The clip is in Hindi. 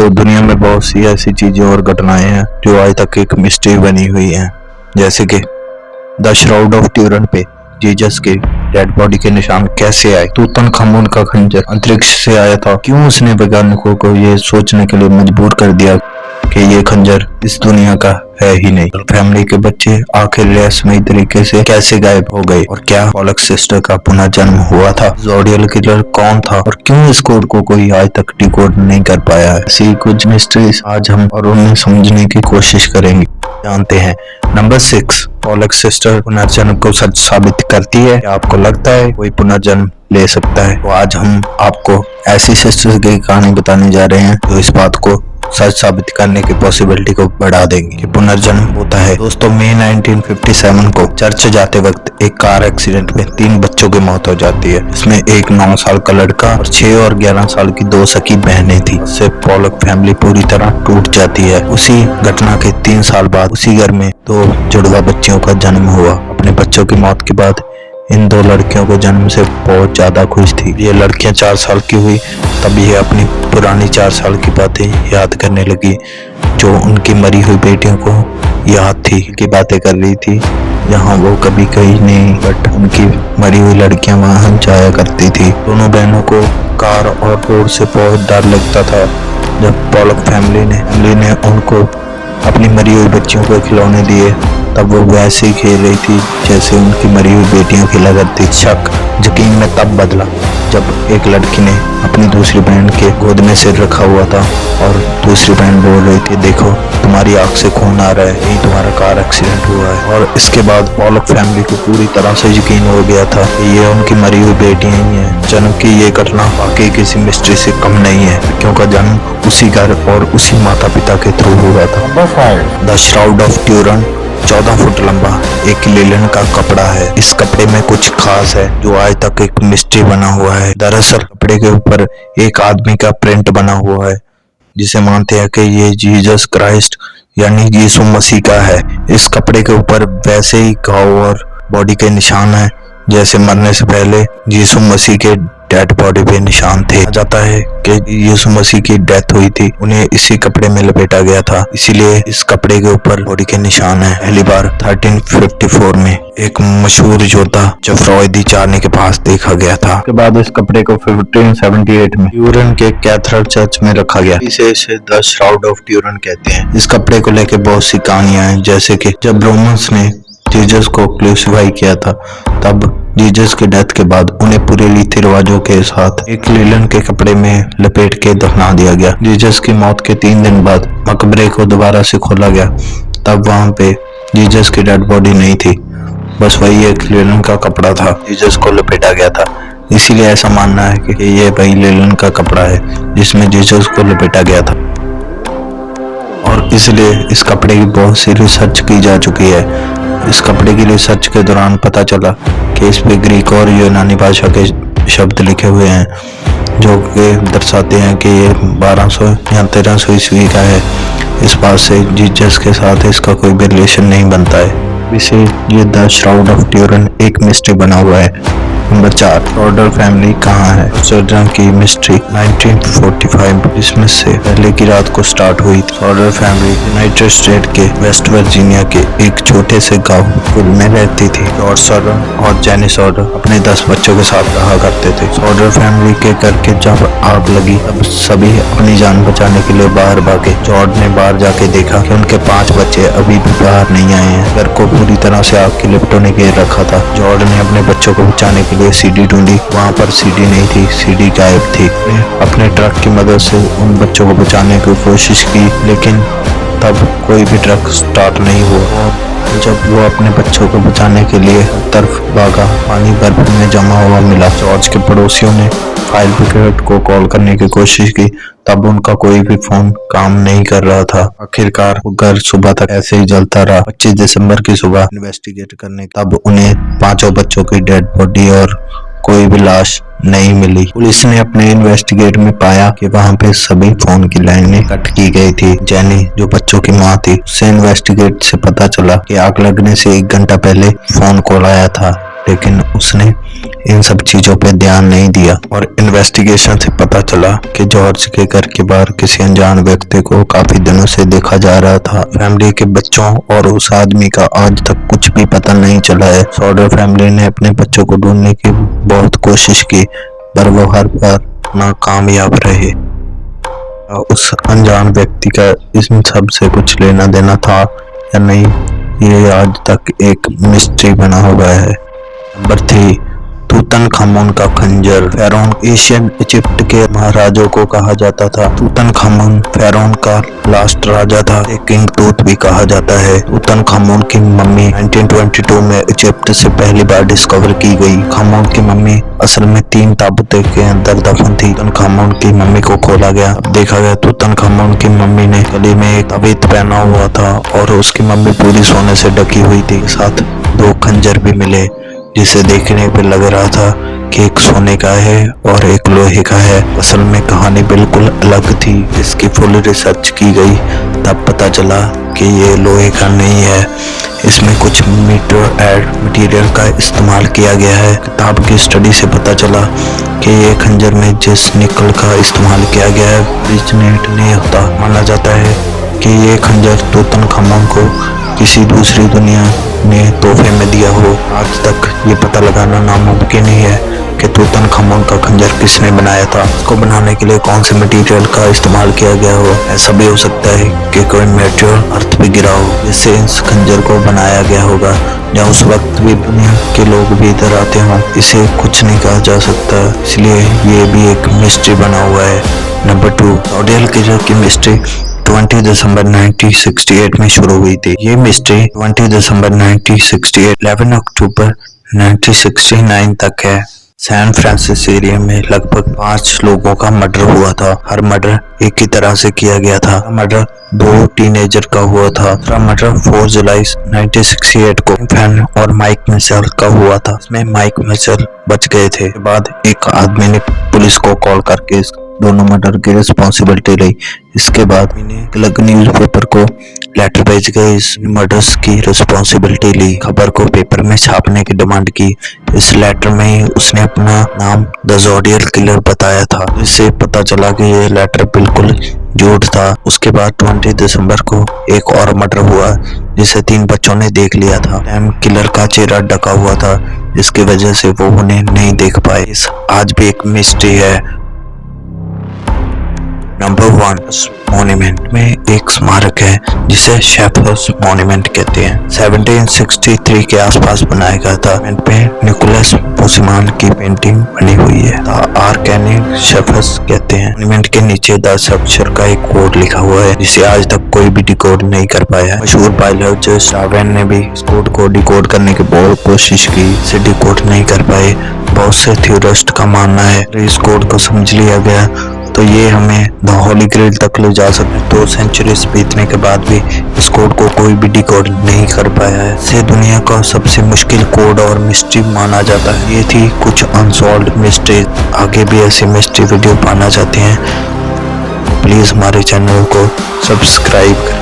दोस्तों, दुनिया में बहुत सी ऐसी चीजें और घटनाएं हैं जो आज तक एक मिस्ट्री बनी हुई हैं। जैसे कि द श्राउड ऑफ ट्यूरन पे जीसस के डेड बॉडी के निशान कैसे आए, तूतनखामुन का खंजर अंतरिक्ष से आया था, क्यों उसने वैज्ञानिकों को ये सोचने के लिए मजबूर कर दिया कि ये खंजर इस दुनिया का है ही नहीं। फैमिली के बच्चे आखिर रहस्यमयी तरीके से कैसे गायब हो गए और क्या पोलक्स सिस्टर का पुनर्जन्म हुआ था, ज़ोडियल किलर कौन था और क्यों इस कोड को कोई आज तक डिकोड नहीं कर पाया है। ऐसी कुछ मिस्ट्रीज आज हम और उन्हें समझने की कोशिश करेंगे, जानते हैं। नंबर 6, पोलक्स सिस्टर पुनर्जन्म को सच साबित करती है। क्या आपको लगता है कोई पुनर्जन्म ले सकता है? तो आज हम आपको ऐसी सिस्टर्स की कहानी बताने जा रहे हैं जो इस बात को सच साबित करने की पॉसिबिलिटी को बढ़ा देंगे कि पुनर्जन्म होता है। दोस्तों, मई 1957 को चर्च जाते वक्त एक कार एक्सीडेंट में 3 बच्चों की मौत हो जाती है। इसमें एक 9 साल का लड़का और 6 और 11 साल की 2 सकी बहनें थी। इससे पोलक फैमिली पूरी तरह टूट जाती है। उसी घटना के 3 साल बाद उसी घर में 2 जुड़वा बच्चियों का जन्म हुआ। अपने बच्चों की मौत के बाद इन 2 लड़कियों को जन्म से बहुत ज्यादा खुश थी। ये लड़कियां 4 साल की हुई तब ये अपनी पुरानी 4 साल की बातें याद करने लगी जो उनकी मरी हुई बेटियों को याद थी, की बातें कर रही थी जहाँ वो कभी कहीं नहीं, बट उनकी मरी हुई लड़कियां वहां जाया करती थी। दोनों बहनों को कार और रोड से बहुत डर लगता था। जब पोलक फैमिली ने उनको अपनी मरी हुई बच्चियों को खिलौने दिए तब वो वैसे ही खेल रही थी जैसे उनकी मरी हुई बेटियां खेला करती। शक यकीन में तब बदला जब एक लड़की ने अपनी दूसरी बहन के गोद में सिर रखा हुआ था और दूसरी बहन बोल रही थी, देखो तुम्हारी आंख से खून आ रहा है, यही तुम्हारा कार एक्सीडेंट हुआ है। और इसके बाद पोलक फैमिली को पूरी तरह से यकीन हो गया था कि ये उनकी मरी हुई बेटियां ही हैं। जन्म की ये घटना वाकई किसी मिस्ट्री से कम नहीं है, क्योंकि जन्म उसी घर और उसी माता पिता के थ्रू हुआ था। द श्राउड ऑफ ट्यूरन 14 फुट लंबा एक लिनन का कपड़ा है। इस कपड़े में कुछ खास है जो आज तक एक मिस्ट्री बना हुआ है। दरअसल कपड़े के ऊपर एक आदमी का प्रिंट बना हुआ है जिसे मानते हैं कि ये जीसस क्राइस्ट यानी यीशु मसीह का है। इस कपड़े के ऊपर वैसे ही घाव और बॉडी के निशान है जैसे मरने से पहले यीशु मसीह के डेड बॉडी पे निशान थे। जाता है कि यीशु मसीह की डेथ हुई थी, उन्हें इसी कपड़े में लपेटा गया था, इसीलिए इस कपड़े के ऊपर बॉडी के निशान है। पहली बार 1354 में एक मशहूर योद्धा जफरौदी चारने के पास देखा गया था। उसके बाद इस कपड़े को 1578 में ट्यूरन के कैथेड्रल चर्च में रखा गया। इसे द श्राउड ऑफ ट्यूरन कहते हैं। इस कपड़े को लेकर बहुत सी कहानियां हैं, जैसे कि जब रोमन्स ने जीसस को क्रूसिफाई किया था तब जीसस की डेथ के बाद उन्हें पूरे रीति रिवाजों के साथ एक लिनन के कपड़े में लपेट के दफना दिया गया। जीसस की मौत के 3 दिन बाद मकबरे को दोबारा से खोला गया, तब वहां पे जीसस की डेड बॉडी नहीं थी, बस वही एक लिनन का कपड़ा था, जीसस को लपेटा गया था। इसीलिए ऐसा मानना है कि ये वही लिनन का कपड़ा है जिसमें जीसस को लपेटा गया था। और इसलिए इस कपड़े की बहुत सी रिसर्च की जा चुकी है। इस कपड़े की रिसर्च के दौरान पता चला कि इस पे ग्रीक और यूनानी भाषा के शब्द लिखे हुए हैं जो कि दर्शाते हैं कि ये 1200 या 1300 ईस्वी का है। इस बात से जीसस के साथ इसका कोई भी रिलेशन नहीं बनता है। इसे ये द श्राउड ऑफ ट्यूरन एक मिस्ट्री बना हुआ है। नंबर 4, ऑर्डर फैमिली कहाँ है? सर्जन की मिस्ट्री 1945 क्रिसमस से पहले की रात को स्टार्ट हुई थी। ऑर्डर फैमिली यूनाइटेड स्टेट के वेस्ट वर्जीनिया के एक छोटे से गांव में रहती थी। जॉर्ज सॉर्डर और जेनिस सॉर्डर अपने 10 बच्चों के साथ रहा करते थे। ऑर्डर फैमिली के घर के जब आग लगी तब सभी अपनी जान बचाने के लिए बाहर भागे। जॉर्ज ने बाहर जाके देखा कि उनके 5 बच्चे अभी भी बाहर नहीं आए हैं। घर को पूरी तरह से आग की लिपटों ने घेर रखा था। जॉर्ज ने अपने बच्चों को बचाने के लिए सीडी ढूंढी, वहां पर सीडी नहीं थी, सीडी गायब थी। अपने ट्रक की मदद से उन बच्चों को बचाने की कोशिश की, लेकिन तब कोई भी ट्रक स्टार्ट नहीं हुआ। जब वो अपने बच्चों को बचाने के लिए तरफ भागा, पानी बर्फ में जमा हुआ मिला। जॉर्ज के पड़ोसियों ने फायर ब्रिगेड को कॉल करने की कोशिश की, तब उनका कोई भी फोन काम नहीं कर रहा था। आखिरकार वो घर सुबह तक ऐसे ही जलता रहा। 25 दिसंबर की सुबह इन्वेस्टिगेट करने तब उन्हें 5 बच्चों की डेड बॉडी और कोई भी लाश नहीं मिली। पुलिस ने अपने इन्वेस्टिगेट में पाया कि वहां पे सभी फोन की लाइनें कट की गई थी। जेनी जो बच्चों की मां थी, उससे इन्वेस्टिगेट से पता चला कि आग लगने से 1 घंटा पहले फोन कॉल आया था लेकिन उसने इन सब चीजों पे ध्यान नहीं दिया और इन्वेस्टिगेशन से पता चला कि जॉर्ज के घर के बाहर किसी अनजान व्यक्ति को काफी दिनों से देखा जा रहा था। फैमिली के बच्चों और उस आदमी का आज तक कुछ भी पता नहीं चला है। सॉडर फैमिली ने अपने बच्चों को ढूंढने की बहुत कोशिश की पर वो हर बार नाकामयाब रहे। उस अनजान व्यक्ति का इन सब से कुछ लेना देना था या नहीं, ये आज तक एक मिस्ट्री बना हुआ है। नंबर 3, तूतनखामुन का खंजर। फेरोन एशियन इजिप्ट के महाराजों को कहा जाता था। तूतनखामुन फेरोन का लास्ट राजा था। एक किंग तूत भी कहा जाता है। तूतनखामुन की मम्मी 1922 में इजिप्ट से पहली बार डिस्कवर की गई। खामुन की मम्मी असल में 3 ताबूतों के अंदर दफन थी। तूतनखामुन की मम्मी को खोला गया। देखा गया तूतनखामुन की मम्मी ने गले में एक ताबीत पहना हुआ था और उसकी मम्मी पूरी सोने से ढकी हुई थी। साथ 2 खंजर भी मिले जिसे देखने पे लग रहा था कि एक सोने का है और एक लोहे का है। असल में कहानी बिल्कुल अलग थी। इसकी फुल रिसर्च की गई तब पता चला कि ये लोहे का नहीं है, इसमें कुछ मटेरियल का इस्तेमाल किया गया है। किताब की स्टडी से पता चला कि ये खंजर में जिस निकल का इस्तेमाल किया गया है रिजनेट नहीं होता। माना जाता है कि ये खंजर तूतनखामुन को किसी दूसरी दुनिया ने तोहफे में दिया हो। आज तक ये पता लगाना नामुमकिन ही है कि तूतनखामुन का खंजर किसने बनाया था। इसको बनाने के लिए कौन से मटेरियल का इस्तेमाल किया गया हो। ऐसा भी हो सकता है कि कोई मेटेरियल अर्थ पे गिरा हो जिससे इस खंजर को बनाया गया होगा, या उस वक्त भी दुनिया के लोग भी इधर आते हों। इसे कुछ नहीं कहा जा सकता, इसलिए ये भी एक मिस्ट्री बना हुआ है। नंबर 2, ऑडियल किलर की मिस्ट्री 20 दिसंबर 1968 में शुरू हुई थी। ये मिस्ट्री 20 दिसंबर 1968 11 अक्टूबर 1969 तक है। सैन फ्रांसिस्को एरिया में लगभग 5 लोगों का मर्डर हुआ था। हर मर्डर एक ही तरह से किया गया था। मर्डर 2 टीनेजर का हुआ था। दूसरा मर्डर 4 जुलाई 1968 को फैन और माइक मिशेल का हुआ था। इसमें माइक मिशेल बच गए थे। के बाद एक आदमी ने पुलिस को कॉल करके दोनों मर्डर की रिस्पॉन्सिबिलिटी ली। इसके बाद अलग न्यूज़पेपर को लेटर भेज गए, इस मर्डर्स की रिस्पॉन्सिबिलिटी ली। खबर को पेपर में छापने की डिमांड की। इस लेटर में ही उसने अपना नाम द ज़ोडियल किलर बताया था। इससे पता चला कि ये लेटर बिल्कुल झूठ था। उसके बाद 20 दिसंबर को एक और मर्डर हुआ जिसे 3 बच्चों ने देख लिया था। टाइम किलर का चेहरा ढका हुआ था जिसकी वजह से वो उन्हें नहीं देख पाए। इस आज भी एक मिस्ट्री है। नंबर 1, मॉन्यूमेंट में एक स्मारक है जिसे शेफर्स मॉन्यूमेंट कहते हैं। 1763 के आसपास बनाया गया था। पे निकोलस बोसीमान की पेंटिंग बनी हुई है। आर्कैनिक शेफर्स कहते हैं। मॉन्यूमेंट के नीचे 10 अक्षर का एक कोड लिखा हुआ है जिसे आज तक कोई भी डिकोड नहीं कर पाया। मशहूर पायलट जो शावेन ने भी इस कोड को डिकोड करने की बहुत कोशिश की, इसे डिकोड नहीं कर पाए। बहुत से थ्योरिस्ट का मानना है इस कोड को समझ लिया गया तो ये हमें द होली ग्रेल तक ले जा सकते। 2 सेंचुरीज बीतने के बाद भी इस कोड को कोई भी डिकोड नहीं कर पाया है। इसे दुनिया का सबसे मुश्किल कोड और मिस्ट्री माना जाता है। ये थी कुछ अनसॉल्व्ड मिस्ट्री। आगे भी ऐसी मिस्ट्री वीडियो पाना चाहते हैं प्लीज हमारे चैनल को सब्सक्राइब करें।